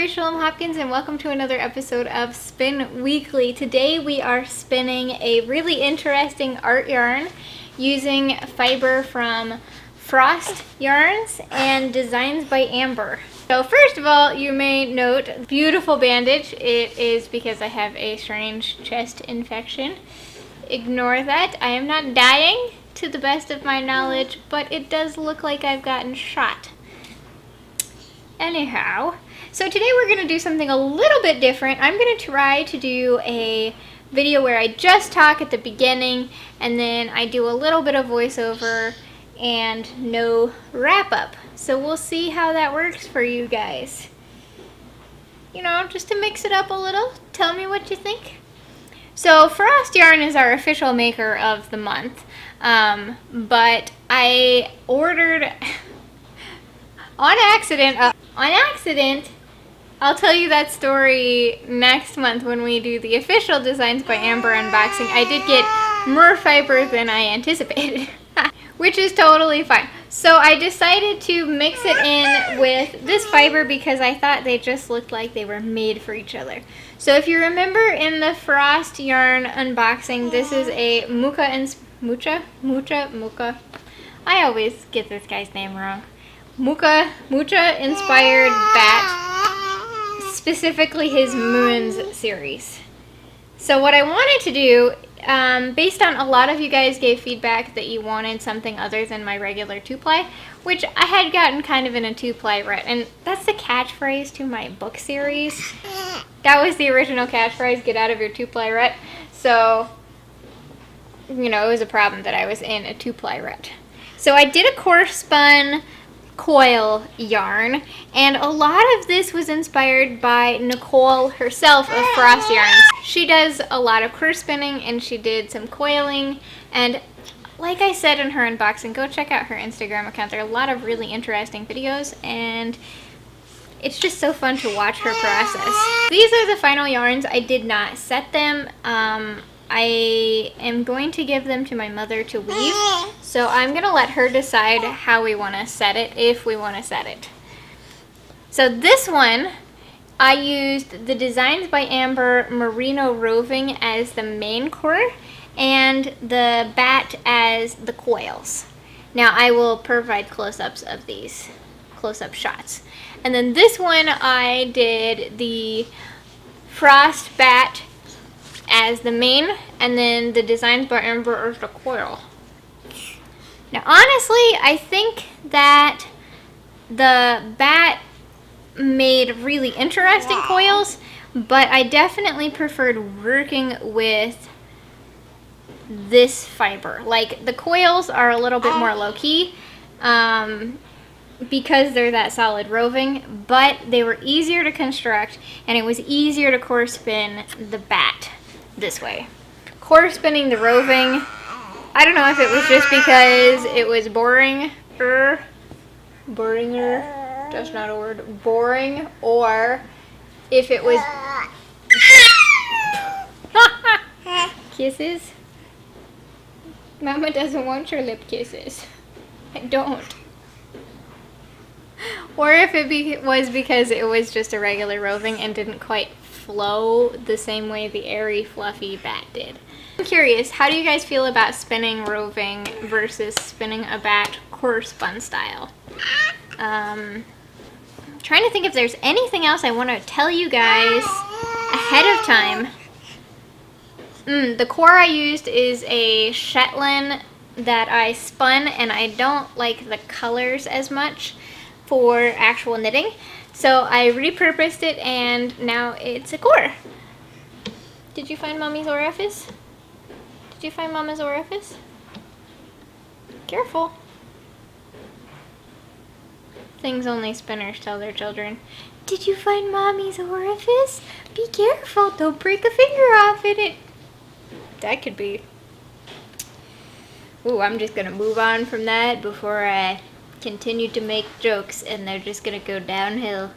Shalom Hopkins, and welcome to another episode of Spin Weekly. Today we are spinning a really interesting art yarn using fiber from Frost Yarns and designs by Amber. So first of all, you may note beautiful bandage. It is because I have a strange chest infection. Ignore that. I am not dying to the best of my knowledge, but it does look like I've gotten shot. Anyhow, so today we're going to do something a little bit different. I'm going to try to do a video where I just talk at the beginning and then I do a little bit of voiceover and no wrap up. So we'll see how that works for you guys. You know, just to mix it up a little. Tell me what you think. So Frost Yarn is our official maker of the month, but I ordered on accident, I'll tell you that story next month when we do the official Designs by Amber unboxing. I did get more fiber than I anticipated, which is totally fine. So I decided to mix it in with this fiber because I thought they just looked like they were made for each other. So if you remember in the Frost Yarn unboxing, this is a Mucha. I always get this guy's name wrong. Mucha inspired Batt, specifically his Moons series. So what I wanted to do, based on a lot of you guys gave feedback that you wanted something other than my regular 2-ply, which I had gotten kind of in a 2-ply rut, and that's the catchphrase to my book series. That was the original catchphrase, get out of your 2-ply rut. So, you know, it was a problem that I was in a 2-ply rut. So I did a Corespun coil yarn, and a lot of this was inspired by Nicole herself of Frost Yarns. She does a lot of core spinning and she did some coiling, and like I said in her unboxing, go check out her Instagram account. There are a lot of really interesting videos and it's just so fun to watch her process. These are the final yarns. I did not set them. I am going to give them to my mother to weave, so I'm going to let her decide how we want to set it, if we want to set it. So this one, I used the Designs by Amber Merino Roving as the main core and the Batt as the coils. Now I will provide close-ups of these, close-up shots. And then this one I did the Frost Batt as the main, and then the Designs by Amber as the coil. Now honestly, I think that the Batt made really interesting coils, but I definitely preferred working with this fiber. Like, the coils are a little bit more low-key because they're that solid roving, but they were easier to construct and it was easier to core spin the Batt this way. Core spinning the roving, I don't know if it was just because it was boring, that's not a word, boring, or if it was kisses. Mama doesn't want your lip kisses. I don't. Or if it was because it was just a regular roving and didn't quite flow the same way the airy, fluffy Batt did. I'm curious, how do you guys feel about spinning roving versus spinning a Batt Corespun style? I'm trying to think if there's anything else I want to tell you guys ahead of time. The core I used is a Shetland that I spun, and I don't like the colors as much for actual knitting. So I repurposed it and now it's a core. Did you find Mommy's orifice? Did you find Mama's orifice? Careful. Things only spinners tell their children. Did you find Mommy's orifice? Be careful, don't break a finger off in it. That could be. Ooh, I'm just gonna move on from that before I continue to make jokes and they're just gonna go downhill.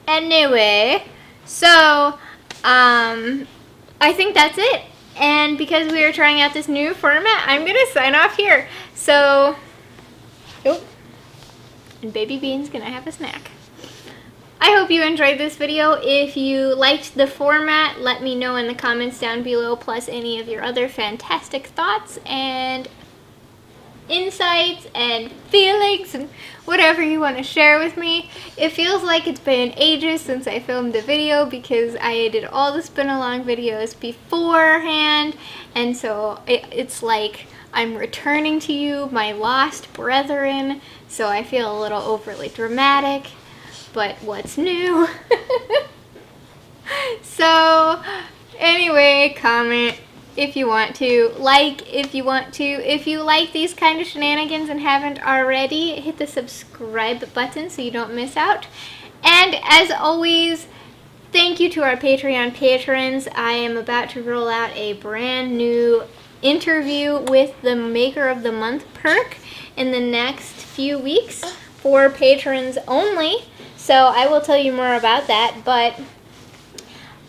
Anyway, so I think that's it. And because we are trying out this new format, I'm gonna sign off here. So, oh, and Baby Bean's gonna have a snack. I hope you enjoyed this video. If you liked the format, let me know in the comments down below, plus any of your other fantastic thoughts and insights and feelings and whatever you want to share with me. It feels like it's been ages since I filmed a video because I did all the spin along videos beforehand, and so it's like I'm returning to you, my lost brethren, so I feel a little overly dramatic, but what's new? So anyway, comment if you want to, like if you want to. If you like these kind of shenanigans and haven't already, hit the subscribe button so you don't miss out. And as always, thank you to our Patreon patrons. I am about to roll out a brand new interview with the Maker of the Month perk in the next few weeks for patrons only. So I will tell you more about that, but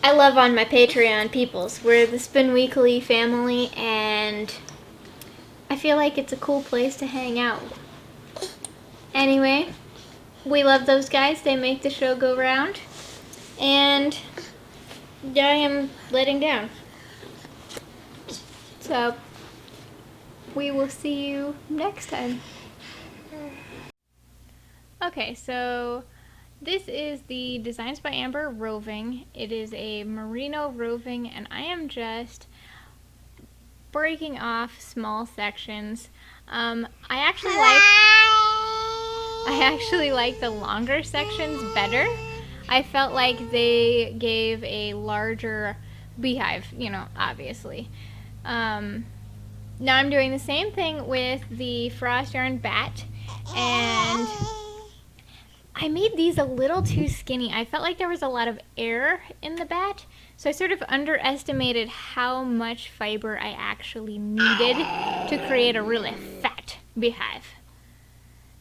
I love on my Patreon peoples. We're the Spin Weekly family, and I feel like it's a cool place to hang out. Anyway, we love those guys. They make the show go round. And I am letting down. So, we will see you next time. Okay, so this is the Designs by Amber Roving. It is a merino roving, and I am just breaking off small sections. I actually like the longer sections better. I felt like they gave a larger beehive, you know, obviously. Now I'm doing the same thing with the Frost Yarn Batt, and I made these a little too skinny. I felt like there was a lot of air in the Batt, so I sort of underestimated how much fiber I actually needed to create a really fat beehive.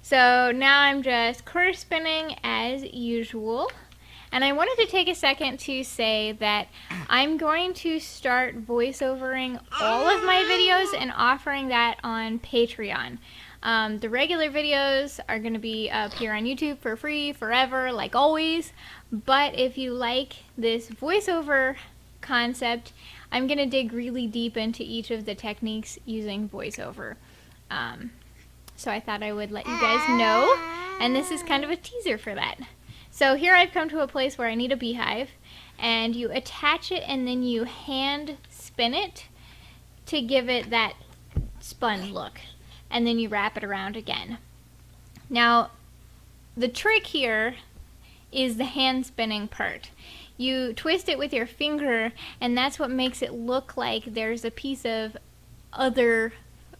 So now I'm just corespinning as usual. And I wanted to take a second to say that I'm going to start voiceovering all of my videos and offering that on Patreon. The regular videos are going to be up here on YouTube for free forever, like always. But if you like this voiceover concept, I'm going to dig really deep into each of the techniques using voiceover. So I thought I would let you guys know, and this is kind of a teaser for that. So here I've come to a place where I need a beehive, and you attach it and then you hand spin it to give it that spun look. And then you wrap it around again. Now, the trick here is the hand spinning part. You twist it with your finger, and that's what makes it look like there's a piece of other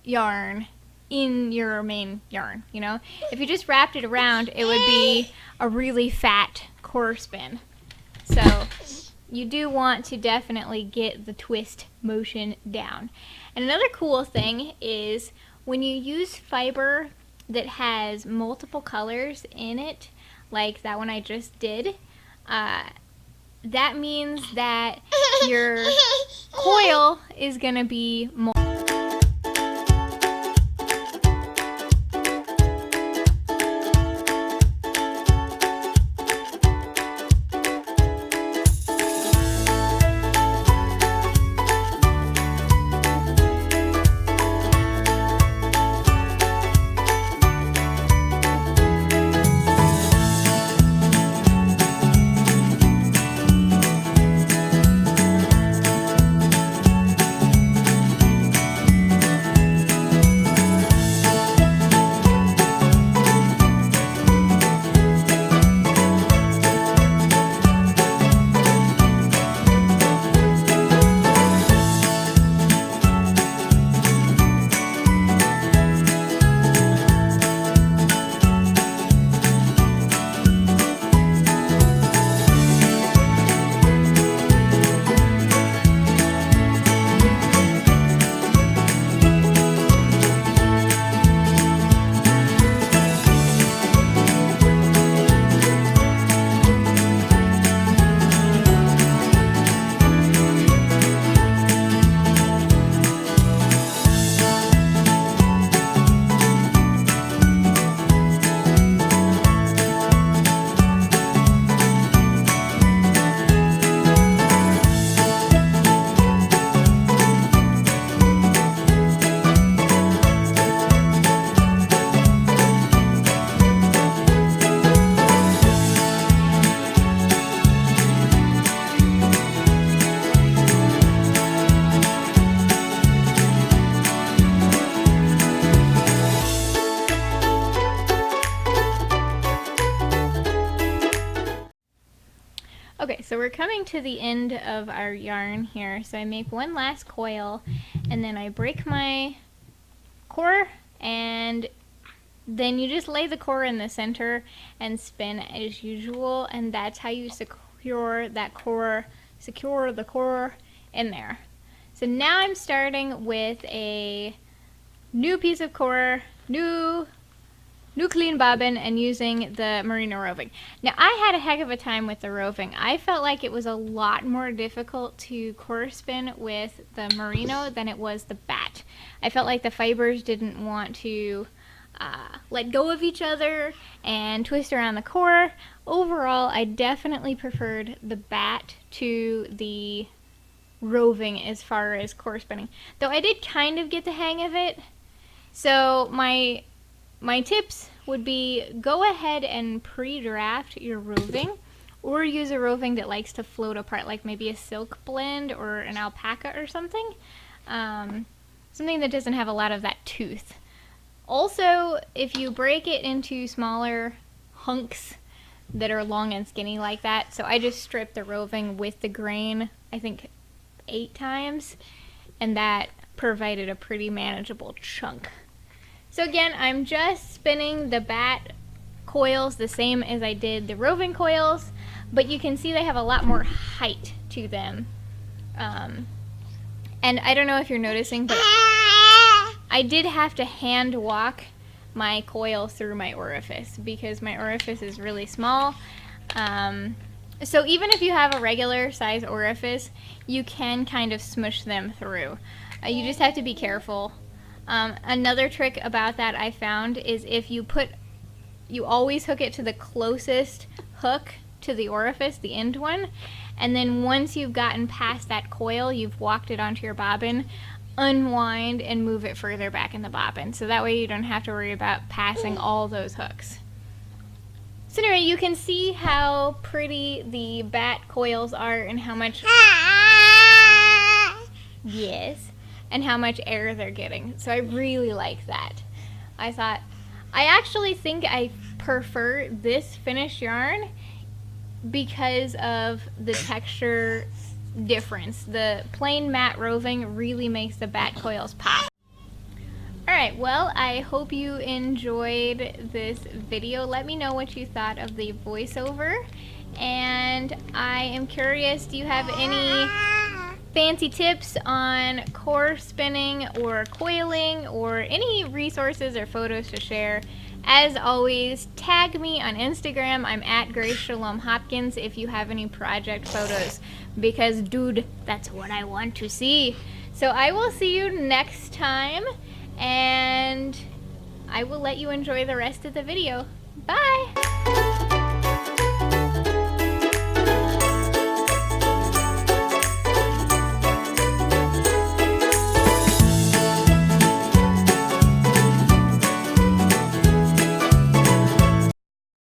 yarn in your main yarn, you know? If you just wrapped it around, it would be a really fat corespin. So you do want to definitely get the twist motion down. And another cool thing is when you use fiber that has multiple colors in it, like that one I just did, that means that your coil is going to be more we're coming to the end of our yarn here. So I make one last coil, and then I break my core, and then you just lay the core in the center and spin as usual, and that's how you secure the core in there. So now I'm starting with a new piece of core, new clean bobbin, and using the merino roving. Now I had a heck of a time with the roving. I felt like it was a lot more difficult to corespin with the merino than it was the Batt. I felt like the fibers didn't want to let go of each other and twist around the core. Overall, I definitely preferred the Batt to the roving as far as core spinning, though I did kind of get the hang of it. So my tips would be, go ahead and pre-draft your roving, or use a roving that likes to float apart, like maybe a silk blend or an alpaca or something. Something that doesn't have a lot of that tooth. Also, if you break it into smaller hunks that are long and skinny like that, so I just stripped the roving with the grain, I think 8 times, and that provided a pretty manageable chunk. So again, I'm just spinning the Batt coils the same as I did the roving coils, but you can see they have a lot more height to them. And I don't know if you're noticing, but I did have to hand walk my coil through my orifice because my orifice is really small. So even if you have a regular size orifice, you can kind of smush them through. You just have to be careful. Another trick about that I found is if you always hook it to the closest hook to the orifice, the end one, and then once you've gotten past that coil, you've walked it onto your bobbin, unwind and move it further back in the bobbin. So that way you don't have to worry about passing all those hooks. So anyway, you can see how pretty the Batt coils are and how much yes, and how much air they're getting. So I really like that. I actually think I prefer this finished yarn because of the texture difference. The plain matte roving really makes the Batt coils pop. Alright, well, I hope you enjoyed this video. Let me know what you thought of the voiceover. And I am curious, do you have any fancy tips on core spinning or coiling, or any resources or photos to share? As always, tag me on Instagram. I'm at Grace Shalom Hopkins if you have any project photos, because dude, that's what I want to see. So I will see you next time, and I will let you enjoy the rest of the video. Bye!